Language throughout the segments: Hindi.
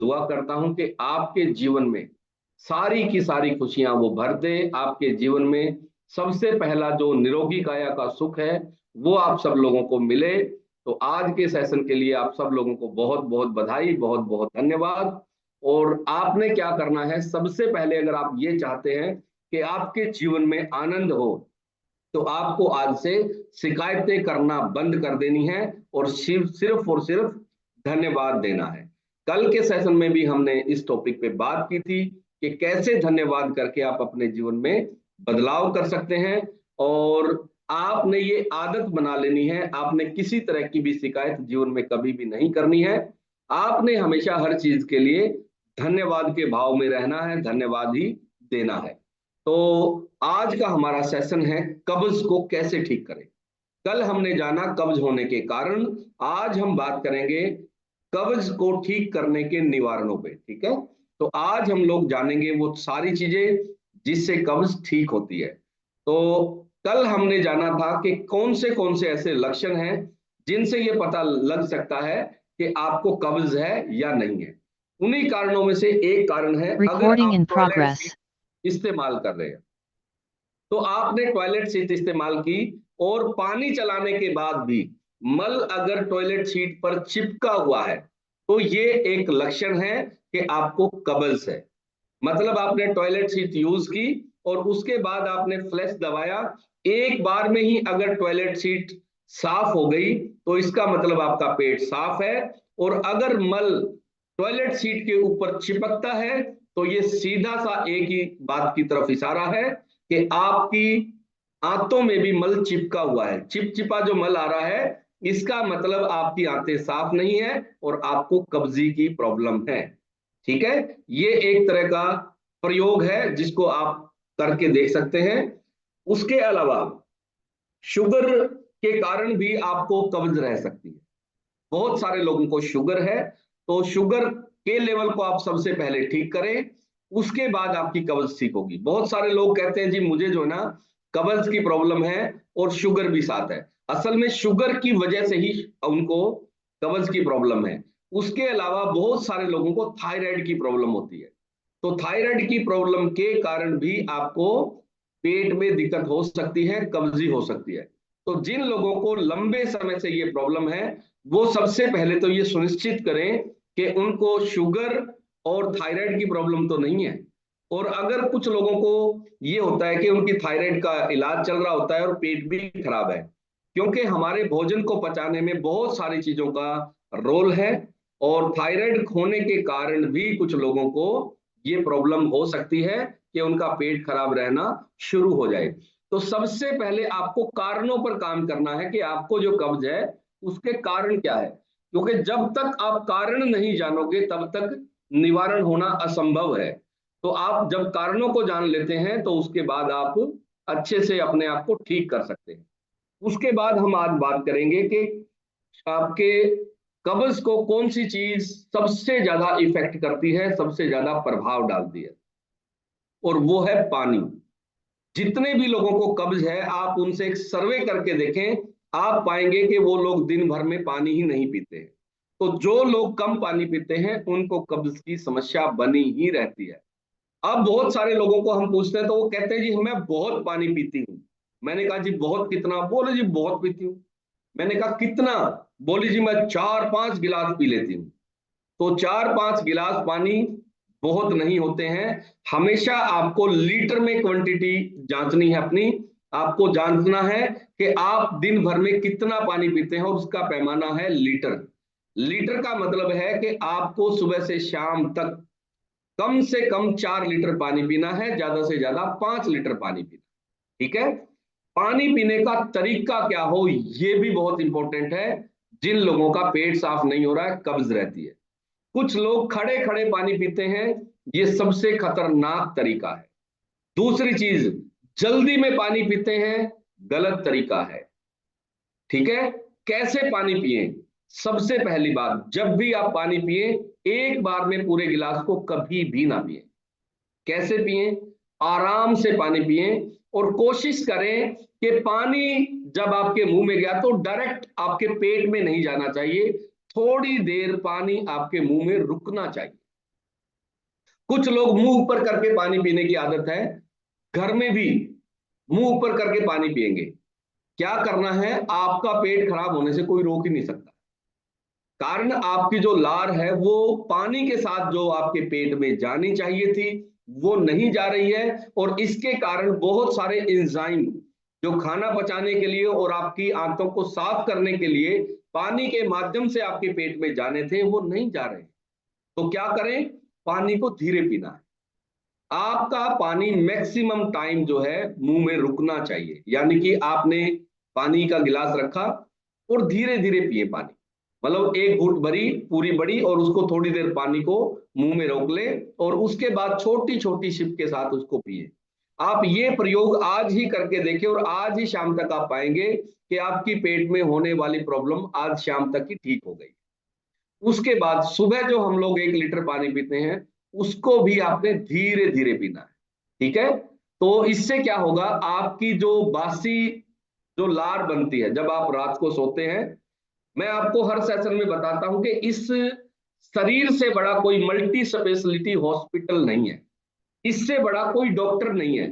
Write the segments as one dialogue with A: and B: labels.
A: दुआ करता हूं कि आपके जीवन में सारी की सारी खुशियां वो भर दे। आपके जीवन में सबसे पहला जो निरोगी काया का सुख है वो आप सब लोगों को मिले। तो आज के सेशन के लिए आप सब लोगों को बहुत बहुत बधाई, बहुत बहुत धन्यवाद। और आपने क्या करना है, सबसे पहले अगर आप ये चाहते हैं कि आपके जीवन में आनंद हो, तो आपको आज से शिकायतें करना बंद कर देनी है और सिर्फ सिर्फ और सिर्फ धन्यवाद देना है। कल के सेशन में भी हमने इस टॉपिक पे बात की थी कि कैसे धन्यवाद करके आप अपने जीवन में बदलाव कर सकते हैं। और आपने ये आदत बना लेनी है, आपने किसी तरह की भी शिकायत जीवन में कभी भी नहीं करनी है। आपने हमेशा हर चीज के लिए धन्यवाद के भाव में रहना है, धन्यवाद ही देना है। तो आज का हमारा सेशन है कब्ज को कैसे ठीक करें। कल हमने जाना कब्ज होने के कारण, आज हम बात करेंगे कब्ज को ठीक करने के निवारणों पे। ठीक है, तो आज हम लोग जानेंगे वो सारी चीजें जिससे कब्ज ठीक होती है। तो कल हमने जाना था कि कौन से ऐसे लक्षण हैं जिनसे ये पता लग सकता है कि आपको कब्ज है या नहीं है। उन्हीं कारणों में से एक कारण है, अगर
B: Recording
A: आप
B: in
A: टॉयलेट सीट
B: progress.
A: इस्तेमाल कर रहे हैं, तो आपने टॉयलेट सीट इस्तेमाल की और पानी चलाने के बाद भी मल अगर टॉयलेट सीट पर चिपका हुआ है, तो ये एक लक्षण है कि आपको कब्ज है। मतलब आपने टॉयलेट सीट यूज की और उसके बाद आपने फ्लैश दबाया, एक बार में ही अगर टॉयलेट सीट साफ हो गई तो इसका मतलब आपका पेट साफ है। और अगर मल टॉयलेट सीट के ऊपर चिपकता है तो ये सीधा सा एक ही बात की तरफ इशारा है कि आपकी आंतों में भी मल चिपका हुआ है। चिपचिपा जो मल आ रहा है, इसका मतलब आपकी आंतें साफ नहीं है और आपको कब्जी की प्रॉब्लम है। ठीक है, ये एक तरह का प्रयोग है जिसको आप करके देख सकते हैं। उसके अलावा शुगर के कारण भी आपको कब्ज रह सकती है। बहुत सारे लोगों को शुगर है, तो शुगर के लेवल को आप सबसे पहले ठीक करें, उसके बाद आपकी कब्ज ठीक होगी। बहुत सारे लोग कहते हैं जी मुझे जो है ना कब्ज की प्रॉब्लम है और शुगर भी साथ है। असल में शुगर की वजह से ही उनको कब्ज की प्रॉब्लम है। उसके अलावा बहुत सारे लोगों को थायराइड की प्रॉब्लम होती है, तो थायराइड की प्रॉब्लम के कारण भी आपको पेट में दिक्कत हो सकती है, कब्जी हो सकती है। तो जिन लोगों को लंबे समय से ये प्रॉब्लम है, वो सबसे पहले तो ये सुनिश्चित करें कि उनको शुगर और थायराइड की प्रॉब्लम तो नहीं है। और अगर कुछ लोगों को ये होता है कि उनकी थायराइड का इलाज चल रहा होता है और पेट भी खराब है, क्योंकि हमारे भोजन को पचाने में बहुत सारी चीजों का रोल है। और थायराइड होने के कारण भी कुछ लोगों को ये प्रॉब्लम हो सकती है कि उनका पेट खराब रहना शुरू हो जाए। तो सबसे पहले आपको कारणों पर काम करना है कि आपको जो कब्ज है उसके कारण क्या है, क्योंकि जब तक आप कारण नहीं जानोगे तब तक निवारण होना असंभव है। तो आप जब कारणों को जान लेते हैं तो उसके बाद आप अच्छे से अपने आप को ठीक कर सकते हैं। उसके बाद हम आज बात करेंगे कि आपके कब्ज को कौन सी चीज सबसे ज्यादा इफेक्ट करती है, सबसे ज्यादा प्रभाव डालती है, और वो है पानी। जितने भी लोगों को कब्ज है आप उनसे एक सर्वे करके देखें, आप पाएंगे कि वो लोग दिन भर में पानी ही नहीं पीते हैं। तो जो लोग कम पानी पीते हैं उनको कब्ज की समस्या बनी ही रहती है। अब बहुत सारे लोगों को हम पूछते हैं तो वो कहते हैं जी मैं बहुत पानी पीती हूँ। मैंने कहा जी बहुत कितना, बोले जी बहुत पीती हूँ। मैंने कहा कितना, बोली जी मैं 4-5 गिलास पी लेती हूँ। तो 4-5 गिलास पानी बहुत नहीं होते हैं। हमेशा आपको लीटर में क्वांटिटी जांचनी है अपनी। आपको जांचना है कि आप दिन भर में कितना पानी पीते हैं और उसका पैमाना है लीटर। लीटर का मतलब है कि आपको सुबह से शाम तक कम से कम 4 लीटर पानी पीना है, ज्यादा से ज्यादा 5 लीटर पानी पीना। ठीक है, पानी पीने का तरीका क्या हो ये भी बहुत इंपॉर्टेंट है। जिन लोगों का पेट साफ नहीं हो रहा है, कब्ज रहती है, कुछ लोग खड़े खड़े पानी पीते हैं, ये सबसे खतरनाक तरीका है। दूसरी चीज, जल्दी में पानी पीते हैं, गलत तरीका है। ठीक है, कैसे पानी पिए? सबसे पहली बात, जब भी आप पानी पिए एक बार में पूरे गिलास को कभी भी ना पिए। कैसे पिए? आराम से पानी पिए और कोशिश करें कि पानी जब आपके मुंह में गया तो डायरेक्ट आपके पेट में नहीं जाना चाहिए। थोड़ी देर पानी आपके मुंह में रुकना चाहिए। कुछ लोग मुंह ऊपर करके पानी पीने की आदत है, घर में भी मुंह ऊपर करके पानी पिएंगे। क्या करना है, आपका पेट खराब होने से कोई रोक ही नहीं सकता। कारण आपकी जो लार है वो पानी के साथ जो आपके पेट में जानी चाहिए थी वो नहीं जा रही है, और इसके कारण बहुत सारे एंजाइम जो खाना पचाने के लिए और आपकी आंतों को साफ करने के लिए पानी के माध्यम से आपके पेट में जाने थे वो नहीं जा रहे। तो क्या करें, पानी को धीरे पीना है। आपका पानी मैक्सिमम टाइम जो है मुंह में रुकना चाहिए, यानी कि आपने पानी का गिलास रखा और धीरे धीरे पिए पानी, मतलब एक घूंट भरी पूरी बड़ी और उसको थोड़ी देर पानी को मुंह में रोक ले और उसके बाद छोटी छोटी सिप के साथ उसको पिए। आप ये प्रयोग आज ही करके देखें और आज ही शाम तक आप पाएंगे कि आपकी पेट में होने वाली प्रॉब्लम आज शाम तक ही ठीक हो गई। उसके बाद सुबह जो हम लोग 1 लीटर पानी पीते हैं उसको भी आपने धीरे धीरे पीना है, ठीक है। तो इससे क्या होगा, आपकी जो बासी जो लार बनती है जब आप रात को सोते हैं, मैं आपको हर सेशन में बताता हूं कि इस शरीर से बड़ा कोई मल्टी स्पेशलिटी हॉस्पिटल नहीं है, इससे बड़ा कोई डॉक्टर नहीं है।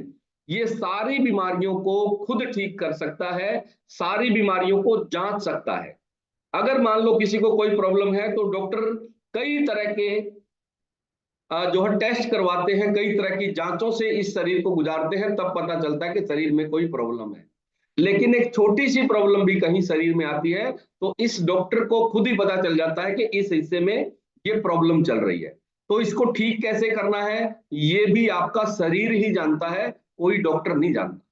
A: ये सारी बीमारियों को खुद ठीक कर सकता है, सारी बीमारियों को जांच सकता है। अगर मान लो किसी को कोई प्रॉब्लम है तो डॉक्टर कई तरह के जो है टेस्ट करवाते हैं, कई तरह की जांचों से इस शरीर को गुजारते हैं, तब पता चलता है कि शरीर में कोई प्रॉब्लम है। लेकिन एक छोटी सी प्रॉब्लम भी कहीं शरीर में आती है तो इस डॉक्टर को खुद ही पता चल जाता है कि इस हिस्से में ये प्रॉब्लम चल रही है। तो इसको ठीक कैसे करना है ये भी आपका शरीर ही जानता है, कोई डॉक्टर नहीं जानता।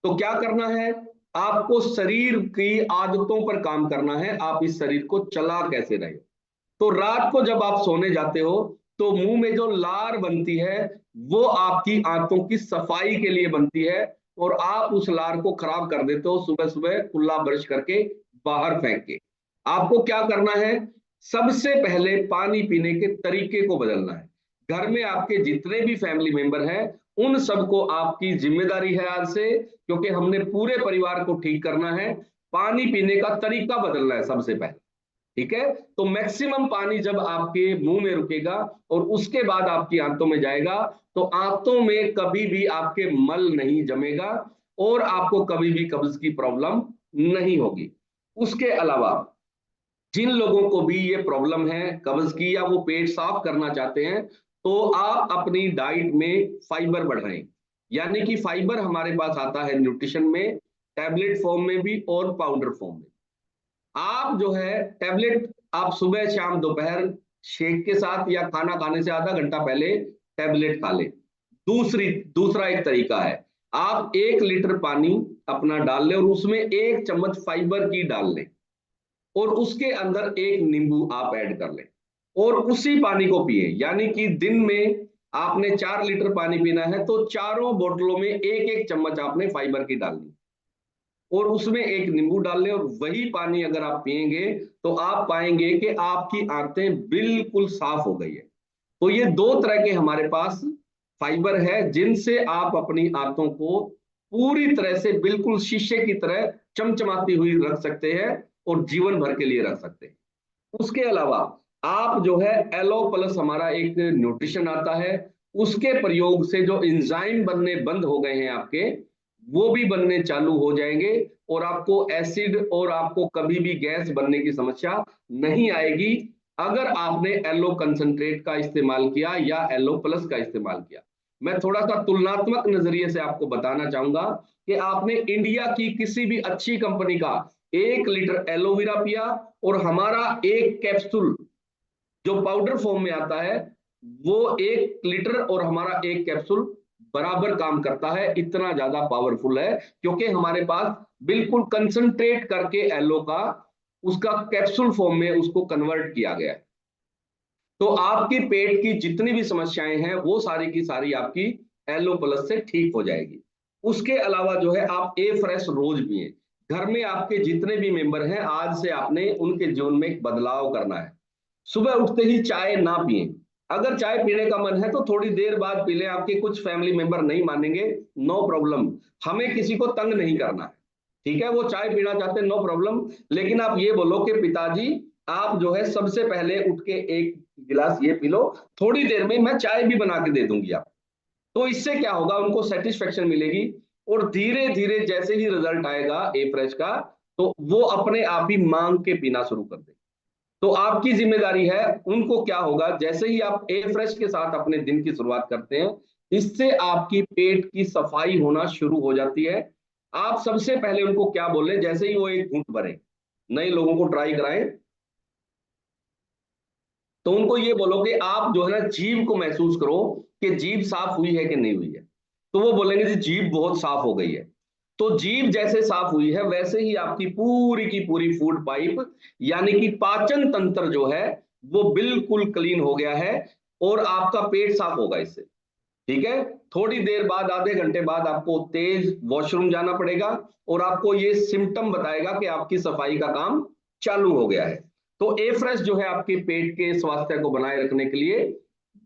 A: तो क्या करना है, आपको शरीर की आदतों पर काम करना है, आप इस शरीर को चला कैसे रहे। तो रात को जब आप सोने जाते हो तो मुंह में जो लार बनती है वो आपकी आंतों की सफाई के लिए बनती है, और आप उस लार को खराब कर देते हो सुबह सुबह कुल्ला ब्रश करके बाहर फेंक के। आपको क्या करना है, सबसे पहले पानी पीने के तरीके को बदलना है। घर में आपके जितने भी फैमिली मेंबर हैं उन सबको आपकी जिम्मेदारी है आज से, क्योंकि हमने पूरे परिवार को ठीक करना है, पानी पीने का तरीका बदलना है सबसे पहले, ठीक है। तो मैक्सिमम पानी जब आपके मुंह में रुकेगा और उसके बाद आपकी आंतों में जाएगा तो आंतों में कभी भी आपके मल नहीं जमेगा और आपको कभी भी कब्ज की प्रॉब्लम नहीं होगी। उसके अलावा जिन लोगों को भी ये प्रॉब्लम है कब्ज की या वो पेट साफ करना चाहते हैं तो आप अपनी डाइट में फाइबर बढ़ाएं, यानी कि फाइबर हमारे पास आता है न्यूट्रिशन में, टैबलेट फॉर्म में भी और पाउडर फॉर्म में। आप जो है टैबलेट आप सुबह शाम दोपहर शेक के साथ या खाना खाने से आधा घंटा पहले टैबलेट खा लें। दूसरा एक तरीका है, आप 1 लीटर पानी अपना डाल लें और उसमें 1 चम्मच फाइबर की डाल लें और उसके अंदर 1 नींबू आप ऐड कर लें और उसी पानी को पिए। यानी कि दिन में आपने 4 लीटर पानी पीना है तो चारों बोतलों में 1-1 चम्मच आपने फाइबर की डालनी और उसमें 1 नींबू डाल लें, और वही पानी अगर आप पिएंगे तो आप पाएंगे कि आपकी आंतें बिल्कुल साफ हो गई है। तो ये 2 तरह के हमारे पास फाइबर है जिनसे आप अपनी आंतों को पूरी तरह से बिल्कुल शीशे की तरह चमचमाती हुई रख सकते हैं और जीवन भर के लिए रख सकते हैं। उसके अलावा आप जो है एलो प्लस हमारा एक न्यूट्रिशन आता है, उसके प्रयोग से जो एंजाइम बनने बंद हो गए हैं आपके वो भी बनने चालू हो जाएंगे और आपको एसिड और आपको कभी भी गैस बनने की समस्या नहीं आएगी अगर आपने एलो कंसंट्रेट का इस्तेमाल किया या एलो प्लस का इस्तेमाल किया। मैं थोड़ा सा तुलनात्मक नजरिए से आपको बताना चाहूंगा कि आपने इंडिया की किसी भी अच्छी कंपनी का 1 लीटर एलोवेरा पिया और हमारा एक कैप्सूल जो पाउडर फॉर्म में आता है वो 1 लीटर और हमारा एक कैप्सूल बराबर काम करता है, इतना ज्यादा पावरफुल है क्योंकि हमारे पास बिल्कुल कंसंट्रेट करके एलो का उसका कैप्सूल फॉर्म में उसको कन्वर्ट किया गया है। तो आपकी पेट की जितनी भी समस्याएं हैं वो सारी की सारी आपकी एलो प्लस से ठीक हो जाएगी। उसके अलावा जो है आप ए फ्रेश रोज पिए। घर में आपके जितने भी मेंबर हैं आज से आपने उनके जीवन में एक बदलाव करना है। सुबह उठते ही चाय ना पिए, अगर चाय पीने का मन है तो थोड़ी देर बाद पी लें, आपके कुछ फैमिली मेंबर नहीं मानेंगे, नो प्रॉब्लम, हमें किसी को तंग नहीं करना है, ठीक है। वो चाय पीना चाहते हैं नो प्रॉब्लम, लेकिन आप ये बोलो कि पिताजी आप जो है सबसे पहले उठ के एक गिलास ये पी लो, थोड़ी देर में मैं चाय भी बना के दे दूंगी आप। तो इससे क्या होगा, उनको सेटिस्फेक्शन मिलेगी, और धीरे धीरे जैसे ही रिजल्ट आएगा ए फ्रेश का, तो वो अपने आप ही मांग के पीना शुरू कर देंगे। तो आपकी जिम्मेदारी है, उनको क्या होगा, जैसे ही आप ए फ्रेश के साथ अपने दिन की शुरुआत करते हैं, इससे आपकी पेट की सफाई होना शुरू हो जाती है। आप सबसे पहले उनको क्या बोलें, जैसे ही वो एक घूंट भरें, नए लोगों को ट्राई कराएं, तो उनको ये बोलो कि आप जो है ना जीभ को महसूस करो कि जीभ साफ हुई है कि नहीं हुई है। तो वो बोलेंगे जी जीभ बहुत साफ हो गई है। तो जीभ जैसे साफ हुई है, वैसे ही आपकी पूरी की पूरी फूड पाइप, यानी कि पाचन तंत्र जो है, वो बिल्कुल क्लीन हो गया है, और आपका पेट साफ होगा इससे। ठीक है। थोड़ी देर बाद, आधे घंटे बाद आपको तेज वॉशरूम जाना पड़ेगा, और आपको ये सिम्टम बताएगा कि आपकी सफाई का काम चालू हो गया है। तो ए फ्रेश जो है आपके पेट के स्वास्थ्य को बनाए रखने के लिए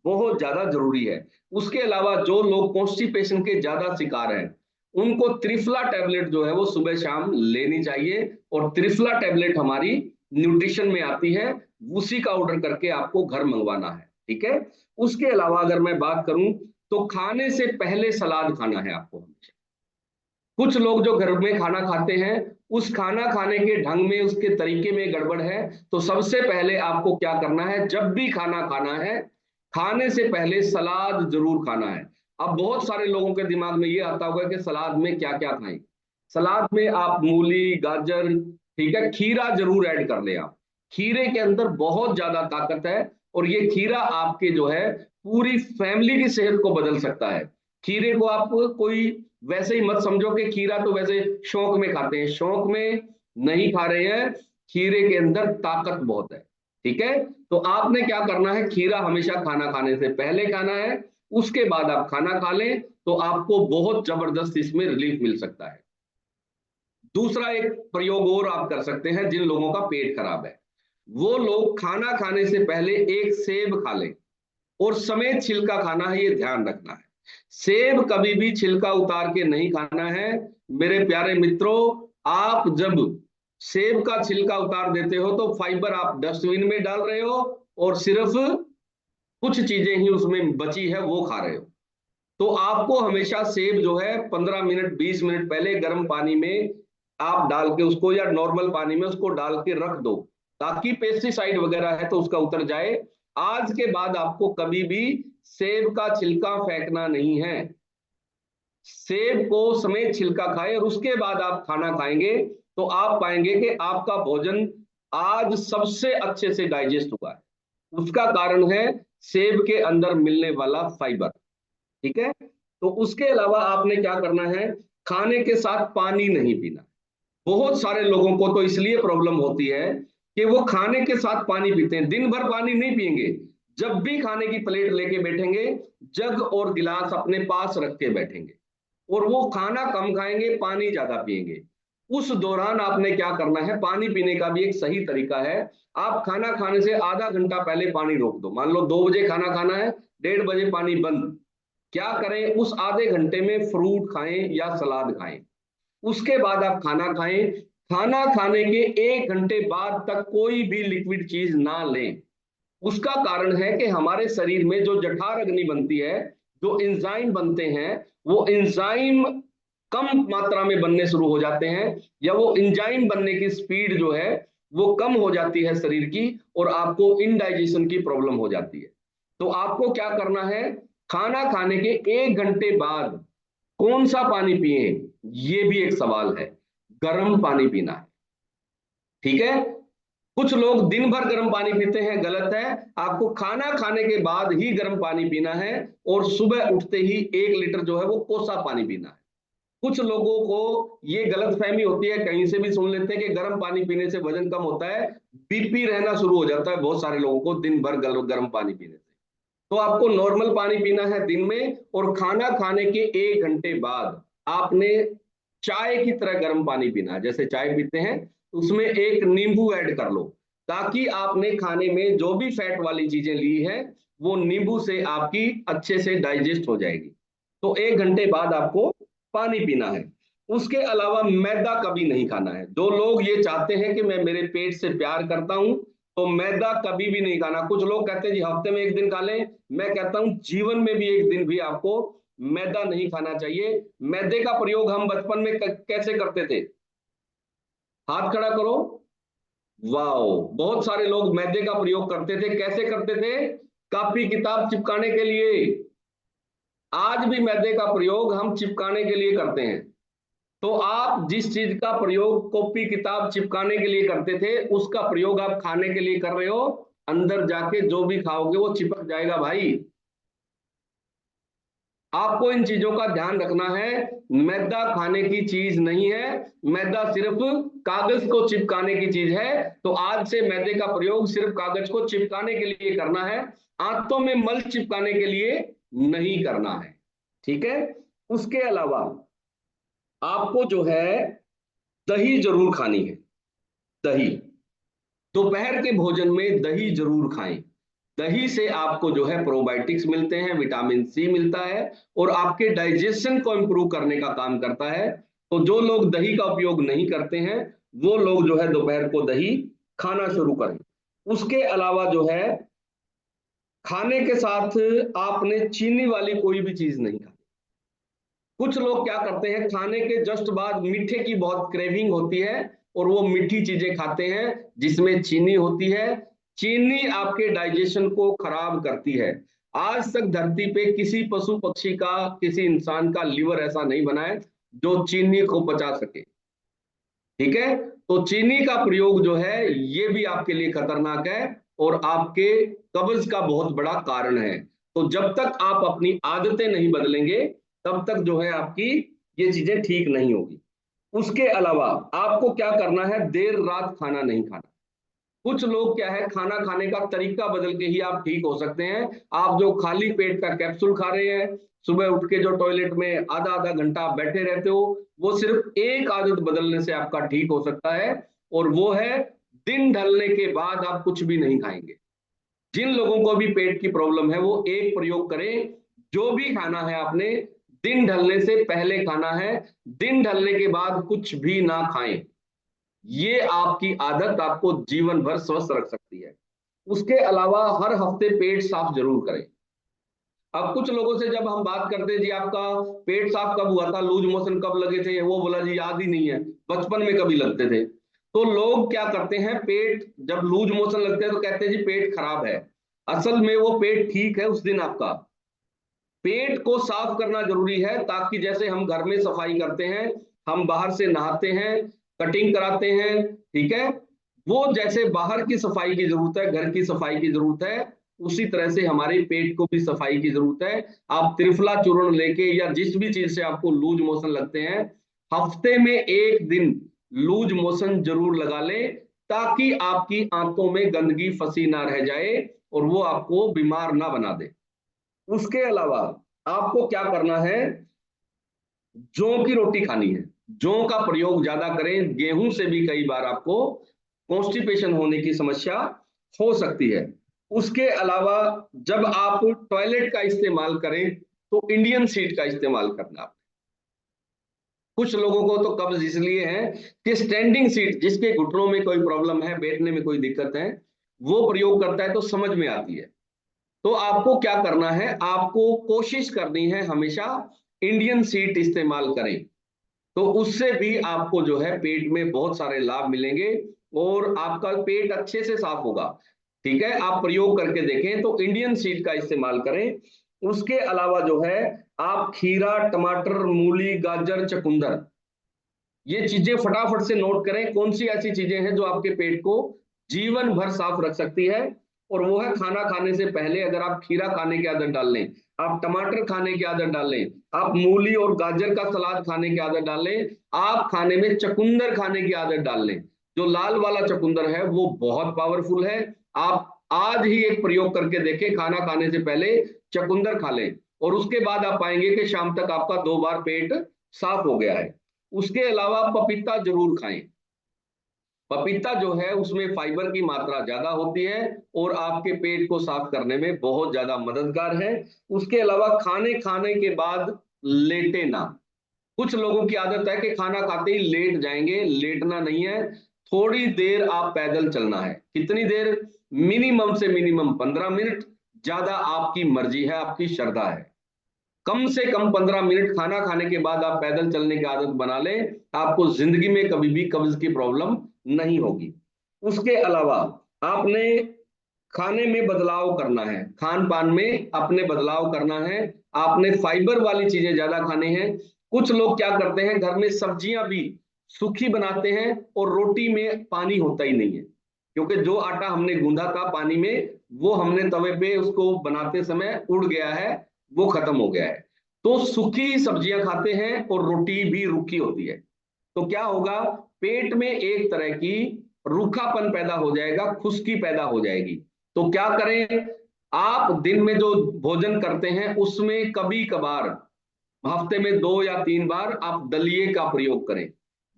A: बहुत ज्यादा जरूरी है। उसके अलावा जो लोग कॉन्स्टिपेशन के ज्यादा शिकार हैं, उनको त्रिफला टैबलेट जो है वो सुबह शाम लेनी चाहिए, और त्रिफला टैबलेट हमारी न्यूट्रिशन में आती है, उसी का ऑर्डर करके आपको घर मंगवाना है। ठीक है। उसके अलावा अगर मैं बात करूं, तो खाने से पहले सलाद खाना है आपको हमेशा। कुछ लोग जो घर में खाना खाते हैं, उस खाना खाने के ढंग में, उसके तरीके में गड़बड़ है। तो सबसे पहले आपको क्या करना है, जब भी खाना खाना है, खाने से पहले सलाद जरूर खाना है। अब बहुत सारे लोगों के दिमाग में ये आता होगा कि सलाद में क्या क्या खाएं। सलाद में आप मूली, गाजर, ठीक है, खीरा जरूर ऐड कर ले आप। खीरे के अंदर बहुत ज्यादा ताकत है, और ये खीरा आपके जो है पूरी फैमिली की सेहत को बदल सकता है। खीरे को आप कोई वैसे ही मत समझो कि खीरा तो वैसे शौक में खाते हैं, शौक में नहीं खा रहे हैं। खीरे के अंदर ताकत बहुत है। ठीक है। तो आपने क्या करना है, खीरा हमेशा खाना खाने से पहले खाना है, उसके बाद आप खाना खा लें, तो आपको बहुत जबरदस्त इसमें रिलीफ मिल सकता है। दूसरा एक प्रयोग और आप कर सकते हैं, जिन लोगों का पेट खराब है, वो लोग खाना खाने से पहले एक सेब खा लें, और समेत छिलका खाना है, ये ध्यान रखना है। सेब कभी भी छिलका उतार के नहीं खाना है। मेरे प्यारे मित्रों, आप जब सेब का छिलका उतार देते हो, तो फाइबर आप डस्टबिन में डाल रहे हो, और सिर्फ कुछ चीजें ही उसमें बची है वो खा रहे हो। तो आपको हमेशा सेब जो है 15 मिनट 20 मिनट पहले गर्म पानी में आप डाल के उसको, या नॉर्मल पानी में उसको डाल के रख दो, ताकि पेस्टिसाइड वगैरह है तो उसका उतर जाए। आज के बाद आपको कभी भी सेब का छिलका फेंकना नहीं है। सेब को समेत छिलका खाएं, और उसके बाद आप खाना खाएंगे, तो आप पाएंगे कि आपका भोजन आज सबसे अच्छे से डाइजेस्ट हुआ है। उसका कारण है सेब के अंदर मिलने वाला फाइबर। ठीक है। तो उसके अलावा आपने क्या करना है, खाने के साथ पानी नहीं पीना। बहुत सारे लोगों को तो इसलिए प्रॉब्लम होती है कि वो खाने के साथ पानी पीते हैं, दिन भर पानी नहीं पिएंगे। जब भी खाने की प्लेट लेके बैठेंगे, जग और गिलास अपने पास रख के बैठेंगे, और वो खाना कम खाएंगे, पानी ज्यादा पिएंगे। उस दौरान आपने क्या करना है, पानी पीने का भी एक सही तरीका है। आप खाना खाने से आधा घंटा पहले पानी रोक दो। मान लो 2 बजे खाना खाना है, 1:30 बजे पानी बंद। क्या करें, उस आधे घंटे में फ्रूट खाएं या सलाद खाएं, उसके बाद आप खाना खाएं। खाना खाने के 1 घंटे बाद तक कोई भी लिक्विड चीज ना लें। उसका कारण है कि हमारे शरीर में जो जठर अग्नि बनती है, जो एंजाइम बनते हैं, वो एंजाइम कम मात्रा में बनने शुरू हो जाते हैं, या वो एंजाइम बनने की स्पीड जो है वो कम हो जाती है शरीर की, और आपको इनडाइजेशन की प्रॉब्लम हो जाती है। तो आपको क्या करना है, खाना खाने के 1 घंटे बाद कौन सा पानी पिए, ये भी एक सवाल है। गर्म पानी पीना है। ठीक है। कुछ लोग दिन भर गर्म पानी पीते हैं, गलत है। आपको खाना खाने के बाद ही गर्म पानी पीना है, और सुबह उठते ही 1 लीटर जो है वो कोसा पानी पीना है। कुछ लोगों को ये गलतफहमी होती है, कहीं से भी सुन लेते हैं कि गर्म पानी पीने से वजन कम होता है। बीपी रहना शुरू हो जाता है बहुत सारे लोगों को दिन भर गर्म पानी पीने से। तो आपको नॉर्मल पानी पीना है दिन में, और खाना खाने के 1 घंटे बाद आपने चाय की तरह गर्म पानी पीना है। जैसे चाय पीते हैं, उसमें एक नींबू ऐड कर लो, ताकि आपने खाने में जो भी फैट वाली चीजें ली है, वो नींबू से आपकी अच्छे से डाइजेस्ट हो जाएगी। तो 1 घंटे बाद आपको पानी पीना है। उसके अलावा मैदा कभी नहीं खाना है। जो लोग ये चाहते हैं कि मैं मेरे पेट से प्यार करता हूं तो मैदा कभी भी नहीं खाना। कुछ लोग कहते हैं जी हफ्ते में 1 दिन खा लें, मैं कहता हूं जीवन में भी 1 दिन भी आपको मैदा नहीं खाना चाहिए। मैदे का प्रयोग हम बचपन में कैसे करते थे? हाथ खड़ा करो। वाओ, बहुत सारे लोग मैदे का प्रयोग करते थे। कैसे करते थे? कॉपी किताब चिपकाने के लिए। आज भी मैदे का प्रयोग हम चिपकाने के लिए करते हैं। तो आप जिस चीज का प्रयोग कॉपी किताब चिपकाने के लिए करते थे, उसका प्रयोग आप खाने के लिए कर रहे हो। अंदर जाके जो भी खाओगे वो चिपक जाएगा भाई। आपको इन चीजों का ध्यान रखना है। मैदा खाने की चीज नहीं है, मैदा सिर्फ कागज को चिपकाने की चीज है। तो आज से मैदे का प्रयोग सिर्फ कागज को चिपकाने के लिए करना है, आंतों में मल चिपकाने के लिए नहीं करना है। ठीक है। उसके अलावा आपको जो है दही जरूर खानी है। दही दोपहर के भोजन में दही जरूर खाएं। दही से आपको जो है प्रोबायोटिक्स मिलते हैं, विटामिन सी मिलता है और आपके डाइजेशन को इंप्रूव करने का काम करता है। तो जो लोग दही का उपयोग नहीं करते हैं वो लोग जो है दोपहर को दही खाना शुरू करें। उसके अलावा जो है खाने के साथ आपने चीनी वाली कोई भी चीज नहीं खानी। कुछ लोग क्या करते हैं, खाने के जस्ट बाद मीठे की बहुत क्रेविंग होती है और वो मीठी चीजें खाते हैं जिसमें चीनी होती है। चीनी आपके डाइजेशन को खराब करती है। आज तक धरती पे किसी पशु पक्षी का, किसी इंसान का लिवर ऐसा नहीं बना है जो चीनी को पचा सके। ठीक है। तो चीनी का प्रयोग जो है ये भी आपके लिए खतरनाक है और आपके कब्ज का बहुत बड़ा कारण है। तो जब तक आप अपनी आदतें नहीं बदलेंगे तब तक जो है आपकी ये चीजें ठीक नहीं होगी। उसके अलावा आपको क्या करना है, देर रात खाना नहीं खाना। कुछ लोग क्या है, खाना खाने का तरीका बदल के ही आप ठीक हो सकते हैं। आप जो खाली पेट का कैप्सूल खा रहे हैं, सुबह उठ के जो टॉयलेट में आधा आधा घंटा आप बैठे रहते हो, वो सिर्फ एक आदत बदलने से आपका ठीक हो सकता है और वो है दिन ढलने के बाद आप कुछ भी नहीं खाएंगे। जिन लोगों को भी पेट की प्रॉब्लम है वो एक प्रयोग करें, जो भी खाना है आपने दिन ढलने से पहले खाना है, दिन ढलने के बाद कुछ भी ना खाएं। ये आपकी आदत आपको जीवन भर स्वस्थ रख सकती है। उसके अलावा हर हफ्ते पेट साफ जरूर करें। अब कुछ लोगों से जब हम बात करते हैं जी आपका पेट साफ कब हुआ था, लूज मोशन कब लगे थे, वो बोला जी याद ही नहीं है, बचपन में कभी लगते थे। तो लोग क्या करते हैं, पेट जब लूज मोशन लगते हैं तो कहते हैं जी पेट खराब है। असल में वो पेट ठीक है उस दिन आपका। पेट को साफ करना जरूरी है ताकि जैसे हम घर में सफाई करते हैं, हम बाहर से नहाते हैं, कटिंग कराते हैं, ठीक है, वो जैसे बाहर की सफाई की जरूरत है, घर की सफाई की जरूरत है, उसी तरह से हमारे पेट को भी सफाई की जरूरत है। आप त्रिफला चूर्ण लेके या जिस भी चीज से आपको लूज मोशन लगते हैं, हफ्ते में 1 दिन लूज मोशन जरूर लगा लें ताकि आपकी आंतों में गंदगी फंसी ना रह जाए और वो आपको बीमार ना बना दे। उसके अलावा आपको क्या करना है, जौ की रोटी खानी है। जौ का प्रयोग ज्यादा करें। गेहूं से भी कई बार आपको कॉन्स्टिपेशन होने की समस्या हो सकती है। उसके अलावा जब आप टॉयलेट का इस्तेमाल करें तो इंडियन सीट का इस्तेमाल करना। कुछ लोगों को तो कब्ज इसलिए है कि स्टैंडिंग सीट, जिसके घुटनों में कोई प्रॉब्लम है, बैठने में कोई दिक्कत है, वो प्रयोग करता है तो समझ में आती है। तो आपको क्या करना है, आपको कोशिश करनी है हमेशा इंडियन सीट इस्तेमाल करें। तो उससे भी आपको जो है पेट में बहुत सारे लाभ मिलेंगे और आपका पेट अच्छे से साफ होगा। ठीक है, आप प्रयोग करके देखें तो इंडियन सीट का इस्तेमाल करें। उसके अलावा जो है आप खीरा, टमाटर, मूली, गाजर, चुकंदर, ये चीजें फटाफट से नोट करें। कौन सी ऐसी चीजें हैं जो आपके पेट को जीवन भर साफ रख सकती है, और वो है खाना खाने से पहले अगर आप खीरा खाने की आदत डाल लें, आप टमाटर खाने की आदत डाल लें, आप मूली और गाजर का सलाद खाने की आदत डाल लें, आप खाने में चुकंदर खाने की आदत डाल लें। जो लाल वाला चुकंदर है वो बहुत पावरफुल है। आप आज ही एक प्रयोग करके देखें, खाना खाने से पहले चुकंदर खा लें और उसके बाद आप पाएंगे कि शाम तक आपका 2 बार पेट साफ हो गया है। उसके अलावा पपीता जरूर खाएं। पपीता जो है उसमें फाइबर की मात्रा ज्यादा होती है और आपके पेट को साफ करने में बहुत ज्यादा मददगार है। उसके अलावा खाने खाने के बाद लेटे ना। कुछ लोगों की आदत है कि खाना खाते ही लेट जाएंगे, लेटना नहीं है। थोड़ी देर आप पैदल चलना है। कितनी देर? मिनिमम से मिनिमम 15 मिनट, ज्यादा आपकी मर्जी है, आपकी श्रद्धा है। कम से कम 15 मिनट खाना खाने के बाद आप पैदल चलने की आदत बना लें, आपको जिंदगी में कभी भी कब्ज की प्रॉब्लम नहीं होगी। उसके अलावा आपने खाने में बदलाव करना है, खान पान में अपने बदलाव करना है। आपने फाइबर वाली चीजें ज्यादा खाने हैं। कुछ लोग क्या करते हैं, घर में सब्जियां भी सूखी बनाते हैं और रोटी में पानी होता ही नहीं है, क्योंकि जो आटा हमने गूंधा था पानी में, वो हमने तवे पे उसको बनाते समय उड़ गया है, वो खत्म हो गया है। तो सूखी सब्जियां खाते हैं और रोटी भी रूखी होती है, तो क्या होगा, पेट में एक तरह की रूखापन पैदा हो जाएगा, खुश्की पैदा हो जाएगी। तो क्या करें, आप दिन में जो भोजन करते हैं उसमें कभी कभार हफ्ते में 2 या 3 बार आप दलिये का प्रयोग करें।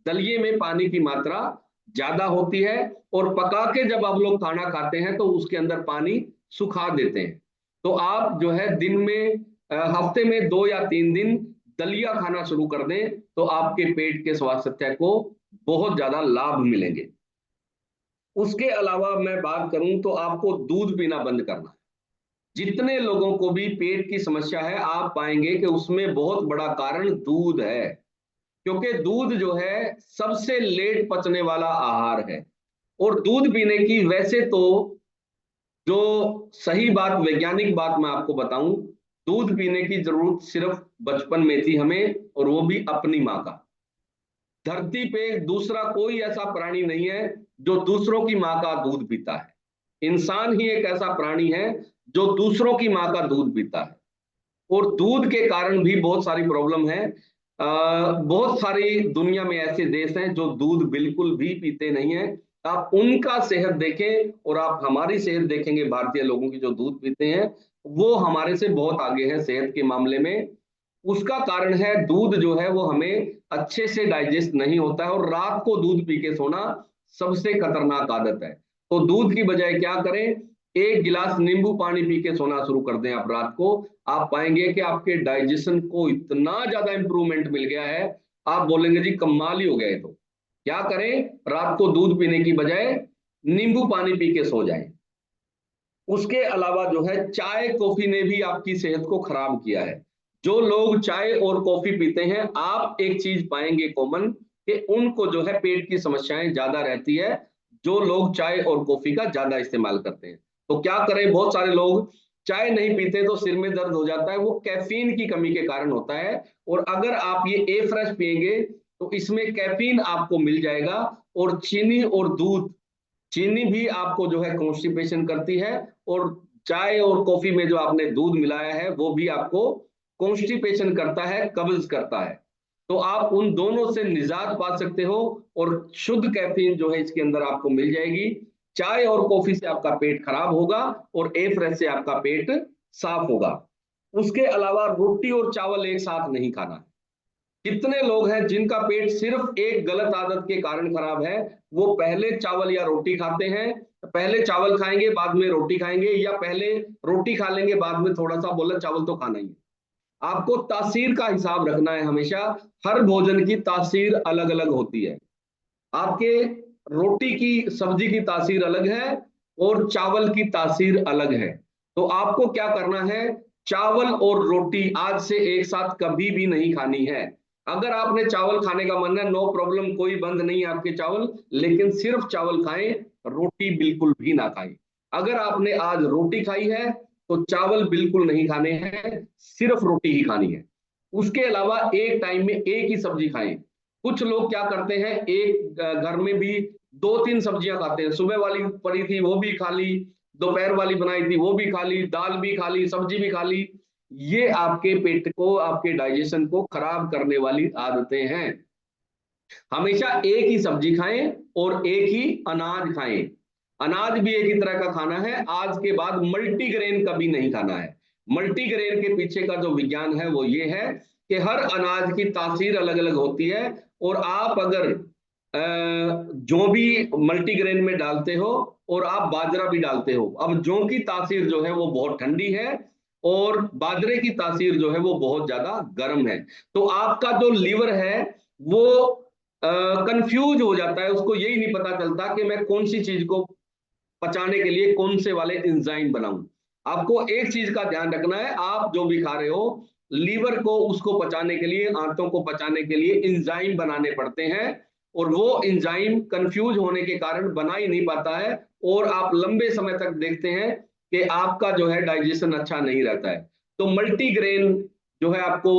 A: दलिये में पानी की मात्रा ज्यादा होती है, और पका के जब आप लोग खाना खाते हैं तो उसके अंदर पानी सुखा देते हैं। तो आप जो है दिन में हफ्ते में 2 या 3 दिन दलिया खाना शुरू कर दें, तो आपके पेट के स्वास्थ्य को बहुत ज्यादा लाभ मिलेंगे। उसके अलावा मैं बात करूं तो आपको दूध पीना बंद करना है। जितने लोगों को भी पेट की समस्या है, आप पाएंगे कि उसमें बहुत बड़ा कारण दूध है, क्योंकि दूध जो है सबसे लेट पचने वाला आहार है। और दूध पीने की वैसे तो जो सही बात, वैज्ञानिक बात मैं आपको बताऊं, दूध पीने की जरूरत सिर्फ बचपन में थी हमें, और वो भी अपनी माँ का। धरती पे दूसरा कोई ऐसा प्राणी नहीं है जो दूसरों की माँ का दूध पीता है। इंसान ही एक ऐसा प्राणी है जो दूसरों की माँ का दूध पीता है। और दूध के कारण भी बहुत सारी प्रॉब्लम है। बहुत सारी दुनिया में ऐसे देश हैं जो दूध बिल्कुल भी पीते नहीं है। आप उनका सेहत देखें और आप हमारी सेहत देखेंगे, भारतीय लोगों की जो दूध पीते हैं, वो हमारे से बहुत आगे है सेहत के मामले में। उसका कारण है दूध जो है वो हमें अच्छे से डाइजेस्ट नहीं होता है, और रात को दूध पी के सोना सबसे खतरनाक आदत है। तो दूध की बजाय क्या करें, 1 गिलास नींबू पानी पी के सोना शुरू कर दें आप रात को। आप पाएंगे कि आपके डाइजेशन को इतना ज्यादा इंप्रूवमेंट मिल गया है, आप बोलेंगे जी कमाल ही हो गया है। तो क्या करें, रात को दूध पीने की बजाय नींबू पानी पी के सो जाएं। उसके अलावा जो है चाय कॉफी ने भी आपकी सेहत को खराब किया है। जो लोग चाय और कॉफी पीते हैं, आप एक चीज पाएंगे कॉमन, कि उनको जो है पेट की समस्याएं ज्यादा रहती है, जो लोग चाय और कॉफी का ज्यादा इस्तेमाल करते हैं। तो क्या करें, बहुत सारे लोग चाय नहीं पीते तो सिर में दर्द हो जाता है, वो कैफीन की कमी के कारण होता है। और अगर आप ये ए फ्रेश पिएंगे तो इसमें कैफीन आपको मिल जाएगा। और चीनी और दूध, चीनी भी आपको जो है कॉन्स्टिपेशन करती है, और चाय और कॉफी में जो आपने दूध मिलाया है वो भी आपको कॉन्स्टिपेशन करता है, कब्ज करता है। तो आप उन दोनों से निजात पा सकते हो, और शुद्ध कैफीन जो है इसके अंदर आपको मिल जाएगी। चाय और कॉफी से आपका पेट खराब होगा, और ए फ्रेश से आपका पेट साफ होगा। उसके अलावा रोटी और चावल एक साथ नहीं खाना है। कितने लोग हैं जिनका पेट सिर्फ एक गलत आदत के कारण खराब है, वो पहले चावल या रोटी खाते हैं, पहले चावल खाएंगे बाद में रोटी खाएंगे, या पहले रोटी खा लेंगे बाद में थोड़ा सा बोले चावल तो खाना ही है। आपको तासीर का हिसाब रखना है हमेशा। हर भोजन की तासीर अलग अलग होती है। आपके रोटी की सब्जी की तासीर अलग है, और चावल की तासीर अलग है। तो आपको क्या करना है, चावल और रोटी आज से एक साथ कभी भी नहीं खानी है। अगर आपने चावल खाने का मन है, नो प्रॉब्लम, कोई बंद नहीं है आपके चावल, लेकिन सिर्फ चावल खाएं, रोटी बिल्कुल भी ना खाएं। अगर आपने आज रोटी खाई है तो चावल बिल्कुल नहीं खाने हैं, सिर्फ रोटी ही खानी है। उसके अलावा एक टाइम में एक ही सब्जी खाएं। कुछ लोग क्या करते हैं, एक घर में भी 2-3 सब्जियां खाते हैं, सुबह वाली पड़ी थी वो भी खा ली, दोपहर वाली बनाई थी वो भी खा ली, दाल भी खा ली, सब्जी भी खा ली। ये आपके पेट को, आपके डाइजेशन को खराब करने वाली आदतें हैं। हमेशा एक ही सब्जी खाएं और एक ही अनाज खाएं। अनाज भी एक ही तरह का खाना है, आज के बाद मल्टीग्रेन कभी नहीं खाना है। मल्टीग्रेन के पीछे का जो विज्ञान है वो ये है कि हर अनाज की तासीर अलग अलग होती है। और आप अगर जो भी मल्टीग्रेन में डालते हो, और आप बाजरा भी डालते हो, अब जौ की तासीर जो है वो बहुत ठंडी है, और बाजरे की तासीर जो है वो बहुत ज्यादा गर्म है। तो आपका जो लीवर है वो कंफ्यूज हो जाता है, उसको यही नहीं पता चलता कि मैं कौन सी चीज को पचाने के लिए कौन से वाले एंजाइम बनाऊं। आपको एक चीज का ध्यान रखना है, आप जो भी खा रहे हो, लीवर को उसको पचाने के लिए, आंतों को पचाने के लिए एंजाइम बनाने पड़ते हैं, और वो एंजाइम कंफ्यूज होने के कारण बना ही नहीं पाता है, और आप लंबे समय तक देखते हैं कि आपका जो है डाइजेशन अच्छा नहीं रहता है। तो मल्टीग्रेन जो है आपको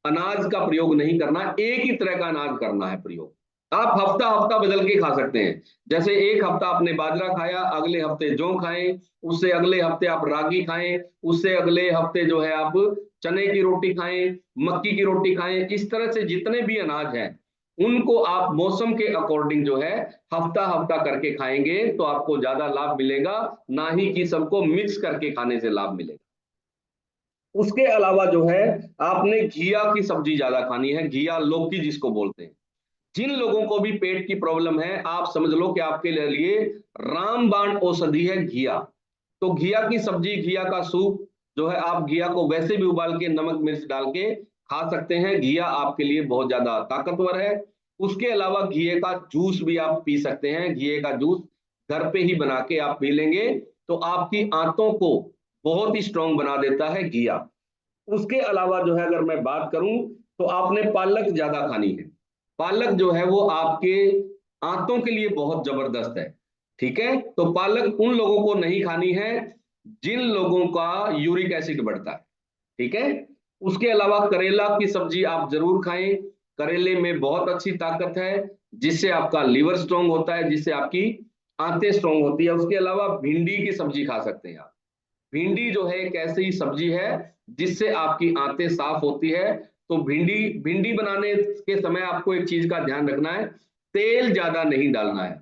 A: अनाज का प्रयोग नहीं करना, एक ही तरह का अनाज करना है प्रयोग। आप हफ्ता हफ्ता बदल के खा सकते हैं, जैसे एक हफ्ता आपने बाजरा खाया, अगले हफ्ते जौ खाएं, उससे अगले हफ्ते आप रागी खाएं, उससे अगले हफ्ते जो है आप चने की रोटी खाएं, मक्की की रोटी खाएं। इस तरह से जितने भी अनाज हैं उनको आप मौसम के अकॉर्डिंग जो है हफ्ता हफ्ता करके खाएंगे तो आपको ज्यादा लाभ मिलेगा, ना ही कि सबको मिक्स करके खाने से लाभ मिलेगा। उसके अलावा जो है आपने घिया की सब्जी ज्यादा खानी है, घिया लौकी जिसको बोलते हैं। जिन लोगों को भी पेट की प्रॉब्लम है, आप समझ लो कि आपके लिए रामबाण औषधि है घिया। तो घिया की सब्जी, घिया का सूप जो है, आप घिया को वैसे भी उबाल के नमक मिर्च डाल के खा सकते हैं, घिया आपके लिए बहुत ज्यादा ताकतवर है। उसके अलावा घिए का जूस भी आप पी सकते हैं, घिए का जूस घर पे ही बना के आप पी लेंगे तो आपकी आंतों को बहुत ही स्ट्रांग बना देता है घिया। उसके अलावा जो है अगर मैं बात करूं तो आपने पालक ज्यादा खानी है। पालक जो है वो आपके आंतों के लिए बहुत जबरदस्त है, ठीक है। तो पालक उन लोगों को नहीं खानी है जिन लोगों का यूरिक एसिड बढ़ता है, ठीक है। उसके अलावा करेला की सब्जी आप जरूर खाएं, करेले में बहुत अच्छी ताकत है, जिससे आपका लीवर स्ट्रांग होता है, जिससे आपकी आंतें स्ट्रांग होती है। उसके अलावा भिंडी की सब्जी खा सकते हैं आप। भिंडी जो है एक ऐसी सब्जी है जिससे आपकी आंतें साफ होती है। तो भिंडी भिंडी बनाने के समय आपको एक चीज का ध्यान रखना है, तेल ज्यादा नहीं डालना है।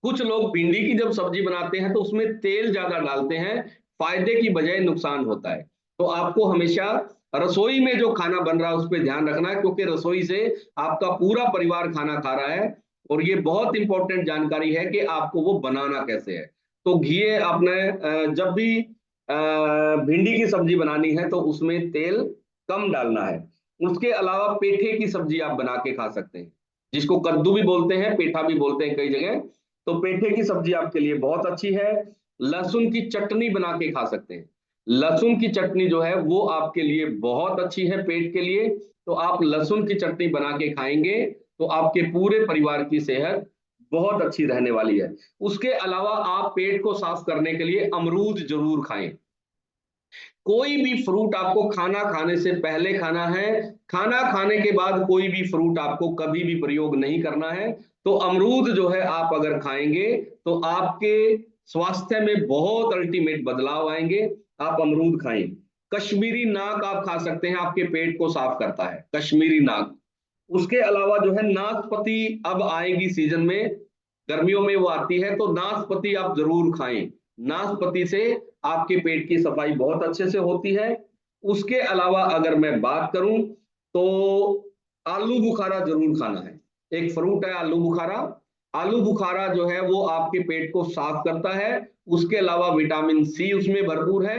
A: कुछ लोग भिंडी की जब सब्जी बनाते हैं तो उसमें तेल ज्यादा डालते हैं, फायदे की बजाय नुकसान होता है। तो आपको हमेशा रसोई में जो खाना बन रहा है उस पर ध्यान रखना है, क्योंकि रसोई से आपका पूरा परिवार खाना खा रहा है, और ये बहुत इंपॉर्टेंट जानकारी है कि आपको वो बनाना कैसे है। तो घी आपने जब भी भिंडी की सब्जी बनानी है तो उसमें तेल कम डालना है। उसके अलावा पेठे की सब्जी आप बना के खा सकते हैं, जिसको कद्दू भी बोलते हैं, पेठा भी बोलते हैं कई जगह। तो पेठे की सब्जी आपके लिए बहुत अच्छी है। लहसुन की चटनी बना के खा सकते हैं, लहसुन की चटनी जो है वो आपके लिए बहुत अच्छी है पेट के लिए। तो आप लहसुन की चटनी बना के खाएंगे तो आपके पूरे परिवार की सेहत बहुत अच्छी रहने वाली है। उसके अलावा आप पेट को साफ करने के लिए अमरूद जरूर खाएं। कोई भी फ्रूट आपको खाना खाने से पहले खाना है, खाना खाने के बाद कोई भी फ्रूट आपको कभी भी प्रयोग नहीं करना है। तो अमरूद जो है आप अगर खाएंगे तो आपके स्वास्थ्य में बहुत अल्टीमेट बदलाव आएंगे। आप अमरूद खाएं। कश्मीरी नाक आप खा सकते हैं, आपके पेट को साफ करता है कश्मीरी नाक। उसके अलावा जो है नाशपाती अब आएगी सीजन में, गर्मियों में वो आती है, तो नाशपाती आप जरूर खाएं। नाशपाती से आपके पेट की सफाई बहुत अच्छे से होती है। उसके अलावा अगर मैं बात करूं तो आलू बुखारा जरूर खाना है। एक फ्रूट है आलू बुखारा। आलू बुखारा जो है वो आपके पेट को साफ करता है। उसके अलावा विटामिन सी उसमें भरपूर है,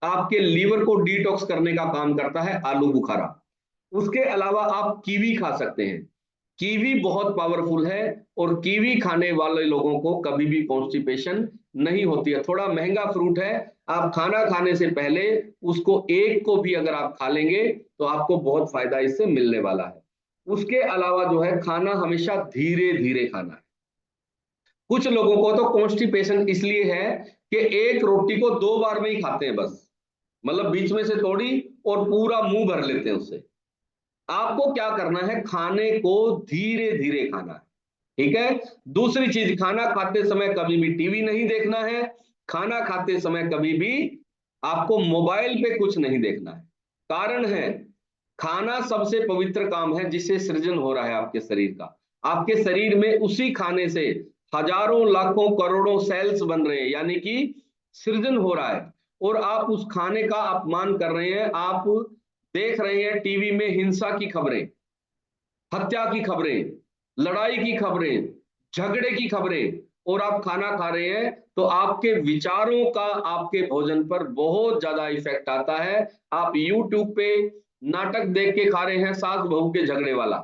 A: आपके लीवर को डिटॉक्स करने का काम करता है आलू बुखारा। उसके अलावा आप कीवी खा सकते हैं, कीवी बहुत पावरफुल है, और कीवी खाने वाले लोगों को कभी भी कॉन्स्टिपेशन नहीं होती है। थोड़ा महंगा फ्रूट है, आप खाना खाने से पहले उसको एक को भी अगर आप खा लेंगे तो आपको बहुत फायदा इससे मिलने वाला है। उसके अलावा जो है खाना हमेशा धीरे धीरे खाना है। कुछ लोगों को तो कॉन्स्टिपेशन इसलिए है कि एक रोटी को दो बार में ही खाते हैं बस, मतलब बीच में से तोड़ी और पूरा मुंह भर लेते हैं उससे। आपको क्या करना है, खाने को धीरे धीरे खाना है, ठीक है। दूसरी चीज, खाना खाते समय कभी भी टीवी नहीं देखना है, खाना खाते समय कभी भी आपको मोबाइल पे कुछ नहीं देखना है। कारण है, खाना सबसे पवित्र काम है जिससे सृजन हो रहा है आपके शरीर का। आपके शरीर में उसी खाने से हजारों लाखों करोड़ों सेल्स बन रहे हैं, यानी कि सृजन हो रहा है, और आप उस खाने का अपमान कर रहे हैं। आप देख रहे हैं टीवी में हिंसा की खबरें, हत्या की खबरें, लड़ाई की खबरें, झगड़े की खबरें, और आप खाना खा रहे हैं, तो आपके विचारों का आपके भोजन पर बहुत ज्यादा इफेक्ट आता है। आप यूट्यूब पे नाटक देख के खा रहे हैं, सास बहू के झगड़े वाला,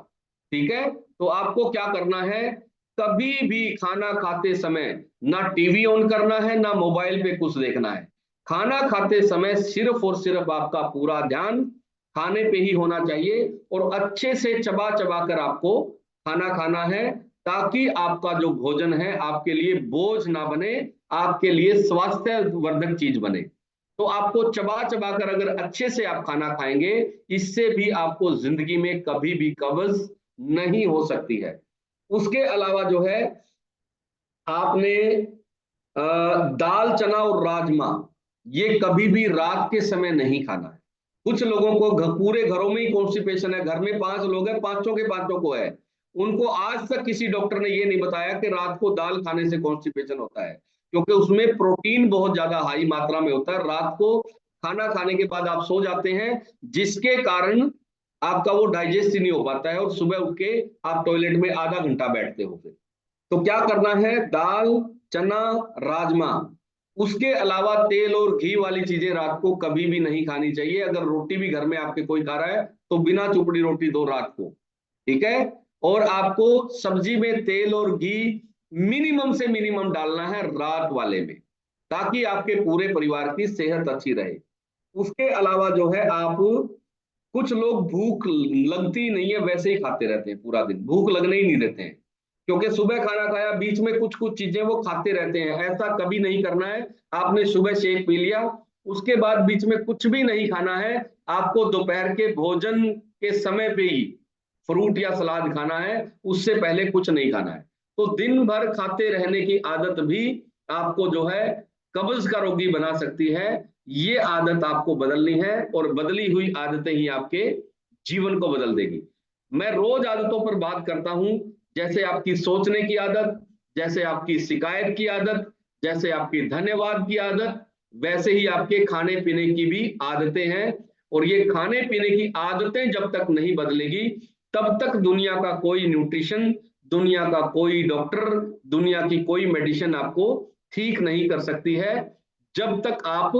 A: ठीक है। तो आपको क्या करना है, कभी भी खाना खाते समय ना टीवी ऑन करना है, ना मोबाइल पे कुछ देखना है। खाना खाते समय सिर्फ और सिर्फ आपका पूरा ध्यान खाने पे ही होना चाहिए, और अच्छे से चबा चबा कर आपको खाना खाना है, ताकि आपका जो भोजन है आपके लिए बोझ ना बने, आपके लिए स्वास्थ्यवर्धक चीज बने। तो आपको चबा चबा कर अगर अच्छे से आप खाना खाएंगे, इससे भी आपको जिंदगी में कभी भी कब्ज नहीं हो सकती है। उसके अलावा जो है, आपने दाल चना और राजमा ये कभी भी रात के समय नहीं खाना है। कुछ लोगों को पूरे घरों में ही कॉन्स्टिपेशन है, घर में 5 लोग हैं, पांचों के पांचों को है, उनको आज तक किसी डॉक्टर ने ये नहीं बताया कि रात को दाल खाने से कॉन्स्टिपेशन होता है, क्योंकि उसमें प्रोटीन बहुत ज्यादा हाई मात्रा में होता है। रात को खाना खाने के बाद आप सो जाते हैं, जिसके कारण आपका वो डाइजेस्ट ही नहीं हो पाता है, और सुबह उठ के आप टॉयलेट में आधा घंटा बैठते हो। फिर तो क्या करना है, दाल चना राजमा, उसके अलावा तेल और घी वाली चीजें रात को कभी भी नहीं खानी चाहिए। अगर रोटी भी घर में आपके कोई खा रहा है तो बिना चुपड़ी रोटी दो रात को, ठीक है। और आपको सब्जी में तेल और घी मिनिमम से मिनिमम डालना है रात वाले में, ताकि आपके पूरे परिवार की सेहत अच्छी रहे। उसके अलावा जो है, आप कुछ लोग भूख लगती नहीं है वैसे ही खाते रहते हैं, पूरा दिन भूख लगने ही नहीं देते हैं, क्योंकि सुबह खाना खाया बीच में कुछ कुछ चीजें वो खाते रहते हैं। ऐसा कभी नहीं करना है। आपने सुबह शेक पी लिया, उसके बाद बीच में कुछ भी नहीं खाना है। आपको दोपहर के भोजन के समय पे ही फ्रूट या सलाद खाना है, उससे पहले कुछ नहीं खाना है। तो दिन भर खाते रहने की आदत भी आपको जो है कब्ज का रोगी बना सकती है। ये आदत आपको बदलनी है, और बदली हुई आदतें ही आपके जीवन को बदल देगी। मैं रोज आदतों पर बात करता हूं, जैसे आपकी सोचने की आदत, जैसे आपकी शिकायत की आदत, जैसे आपकी धन्यवाद की आदत, वैसे ही आपके खाने पीने की भी आदतें हैं। और ये खाने पीने की आदतें जब तक नहीं बदलेगी, तब तक दुनिया का कोई न्यूट्रिशन, दुनिया का कोई डॉक्टर, दुनिया की कोई मेडिसिन आपको ठीक नहीं कर सकती है, जब तक आप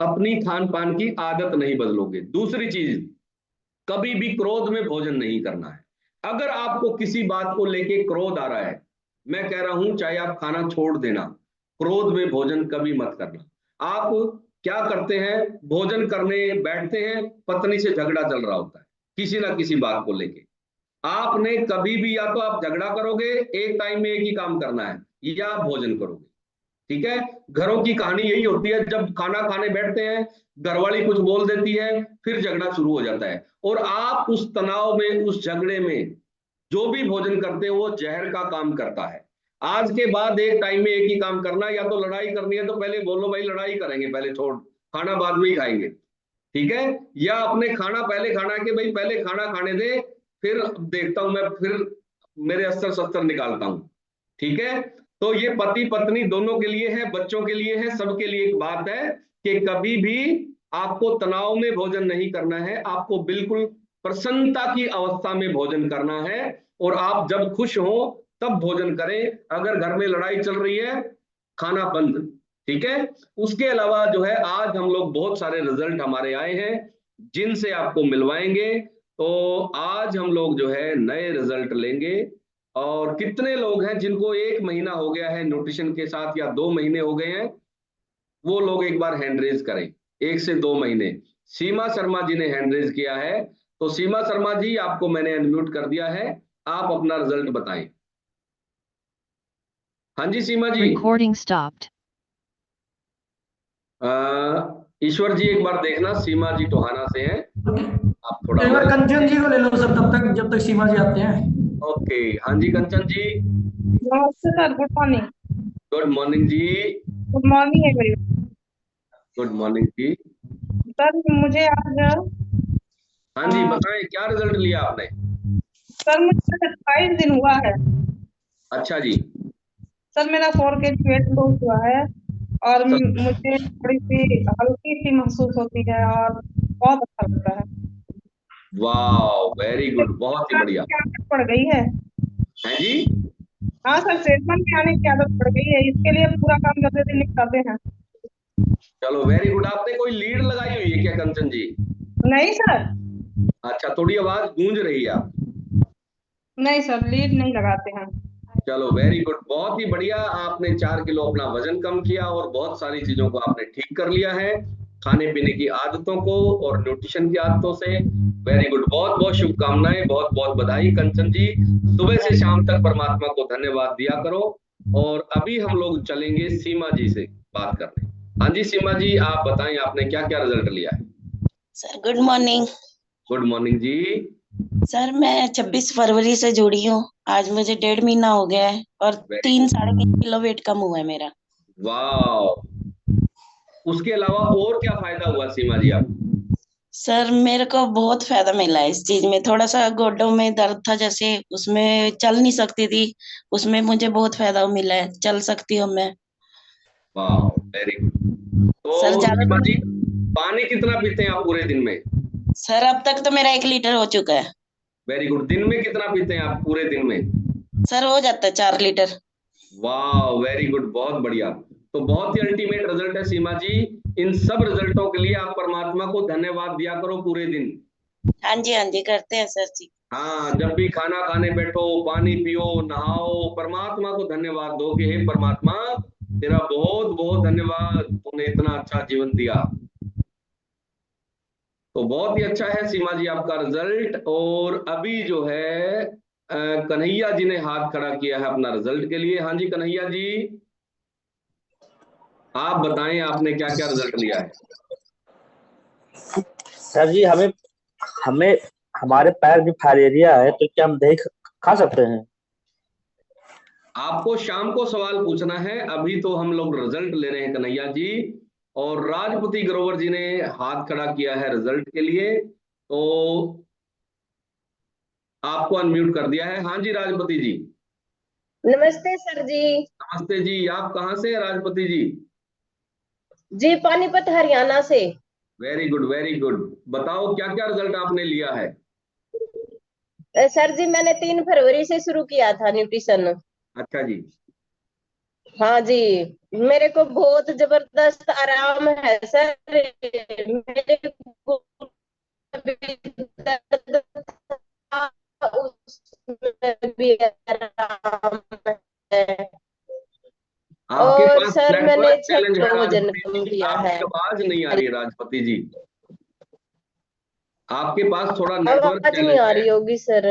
A: अपनी खान पान की आदत नहीं बदलोगे। दूसरी चीज, कभी भी क्रोध में भोजन नहीं करना है। अगर आपको किसी बात को लेके क्रोध आ रहा है, मैं कह रहा हूं चाहे आप खाना छोड़ देना, क्रोध में भोजन कभी मत करना। आप क्या करते हैं, भोजन करने बैठते हैं, पत्नी से झगड़ा चल रहा होता है किसी ना किसी बात को लेके। आपने कभी भी, या तो आप झगड़ा करोगे, एक टाइम में एक ही काम करना है, या आप भोजन करोगे, ठीक है। घरों की कहानी यही होती है, जब खाना खाने बैठते हैं, घरवाली कुछ बोल देती है, फिर झगड़ा शुरू हो जाता है, और आप उस तनाव में, उस झगड़े में जो भी भोजन करते हैं वो जहर का काम करता है। आज के बाद एक टाइम में एक ही काम करना, या तो लड़ाई करनी है तो पहले बोलो भाई लड़ाई करेंगे, पहले छोड़, खाना बाद में ही खाएंगे, ठीक है। या अपने खाना पहले खाना है कि भाई पहले खाना खाने दे, फिर देखता हूं मैं, फिर मेरे अस्तर शस्त्र निकालता हूं, ठीक है। तो ये पति पत्नी दोनों के लिए है, बच्चों के लिए है, सबके लिए एक बात है कि कभी भी आपको तनाव में भोजन नहीं करना है, आपको बिल्कुल प्रसन्नता की अवस्था में भोजन करना है। और आप जब खुश हो तब भोजन करें। अगर घर में लड़ाई चल रही है, खाना बंद, ठीक है। उसके अलावा जो है, आज हम लोग बहुत सारे रिजल्ट हमारे आए हैं जिनसे आपको मिलवाएंगे। तो आज हम लोग जो है नए रिजल्ट लेंगे। और कितने लोग हैं जिनको 1 महीना हो गया है न्यूट्रिशन के साथ, या 2 महीने हो गए हैं, वो लोग एक बार हैंड रेज करें। 1 से 2 महीने। सीमा शर्मा जी ने हैंड रेज किया है, तो सीमा शर्मा जी आपको मैंने अनम्यूट कर दिया है, आप अपना रिजल्ट बताएं। हाँ जी सीमा जी।
B: Recording stopped.
A: ईश्वर जी एक बार देखना, सीमा जी टोहाना से हैं, आप थोड़ा
C: एक बार कंचन जी को ले लो सर, तब तक जब तक सीमा जी आते हैं।
A: ओके। हाँ जी कंचन जी।
D: नमस्ते sir, good morning.
A: Good morning जी।
D: Good morning every.
A: Good morning जी।
D: सर मुझे आज
A: हाँ जी बताएं, क्या रिजल्ट लिया आपने?
D: सर मुझे 27 दिन हुआ है।
A: अच्छा जी।
D: सर मेरा 4 kg वेट लॉस हुआ है, और मुझे थोड़ी सी हल्की सी महसूस होती है, और बहुत अच्छा लगता है।
A: वाह वेरी गुड, बहुत ही बढ़िया।
D: आदत पड़ गई है।
A: हैं जी?
D: हाँ सर, सेशन में आने की आदत पड़ गई है, इसके लिए पूरा काम करते दिन निकलते हैं।
A: चलो वेरी गुड। आपने कोई लीड लगाई हुई है क्या कंचन जी?
D: नहीं सर।
A: अच्छा, थोड़ी आवाज गूंज रही है आप।
D: नहीं सर, लीड नहीं लगाते हैं।
A: चलो वेरी गुड, बहुत ही बढ़िया। आपने 4 किलो अपना वजन कम किया और बहुत सारी चीजों को आपने ठीक कर लिया है, खाने पीने की आदतों को और न्यूट्रिशन की आदतों से। वेरी गुड, बहुत बहुत शुभकामनाएं, बहुत बहुत बधाई कंचन जी। सुबह से शाम तक परमात्मा को धन्यवाद दिया करो। और अभी हम लोग चलेंगे सीमा जी से बात करने। हाँ जी सीमा जी, आप बताएं आपने क्या क्या रिजल्ट लिया है।
B: Sir good morning.
A: Good morning जी।
B: सर मैं 26 फरवरी से जुड़ी हूँ। आज मुझे 1.5 महीना हो गया है और
A: वेरी
B: 3-3.5 किलो वेट कम हुआ है मेरा।
A: वाह, उसके अलावा और क्या फायदा हुआ सीमा जी आपको।
B: सर मेरे को बहुत फायदा मिला है इस चीज में। थोड़ा सा गोडों में दर्द था, जैसे उसमें चल नहीं सकती थी, उसमें मुझे बहुत फायदा मिला है, चल सकती हूँ मैं।
A: वाह वेरी गुड।
B: सर
A: तो
B: ज्यादा
A: सीमा जी,
B: दिन।
A: पानी कितना पीते हैं आप पूरे दिन में।
B: सर अब तक तो मेरा 1 लीटर हो चुका है।
A: वेरी गुड, दिन में कितना पीते हैं आप पूरे दिन में।
B: सर हो जाता है 4 लीटर।
A: वाह वेरी गुड, बहुत बढ़िया। तो बहुत ही अल्टीमेट रिजल्ट है सीमा जी। इन सब रिजल्टों के लिए आप परमात्मा को धन्यवाद दिया करो पूरे दिन।
B: हाँ जी करते हैं सर जी।
A: हाँ, जब भी खाना खाने बैठो, पानी पियो, नहाओ, परमात्मा को धन्यवाद दो कि हे परमात्मा, तेरा बहुत बहुत धन्यवाद, तूने इतना अच्छा जीवन दिया। तो बहुत ही अच्छा है सीमा जी आपका रिजल्ट। और अभी जो है कन्हैया जी ने हाथ खड़ा किया है अपना रिजल्ट के लिए। हाँ जी कन्हैया जी, आप बताएं आपने क्या क्या रिजल्ट लिया है।
E: सर जी हमें हमें हमारे पैर में फाइलेरिया है, तो क्या हम दही खा सकते हैं?
A: आपको शाम को सवाल पूछना है, अभी तो हम लोग रिजल्ट ले रहे हैं कन्हैया जी। और राजपति ग्रोवर जी ने हाथ खड़ा किया है रिजल्ट के लिए, तो आपको अनम्यूट कर दिया है। हाँ जी राजपति जी।
F: नमस्ते सर जी।
A: नमस्ते जी, आप कहाँ से हैं राजपति जी।
F: जी पानीपत हरियाणा से।
A: वेरी गुड वेरी गुड, बताओ क्या क्या रिजल्ट आपने लिया है।
F: सर जी मैंने 3 फरवरी से शुरू किया था न्यूट्रिशन।
A: अच्छा जी।
F: हाँ जी, मेरे को बहुत जबरदस्त आराम है सर। मेरे को अभी दर्द था, उसमें भी आराम है।
A: आपके
F: और
A: पास
F: सर मैंने
A: नेटवर्क
F: 6
A: चैलेंज है
F: किलो वजन
A: राजपति
F: कम
A: जी,
F: किया है।
A: आपकी आवाज नहीं आ रही है राजपति जी। आपके पास थोड़ा नेटवर्क
F: आवाज नहीं
A: चैलेंज
F: आ
A: है।
F: रही होगी सर।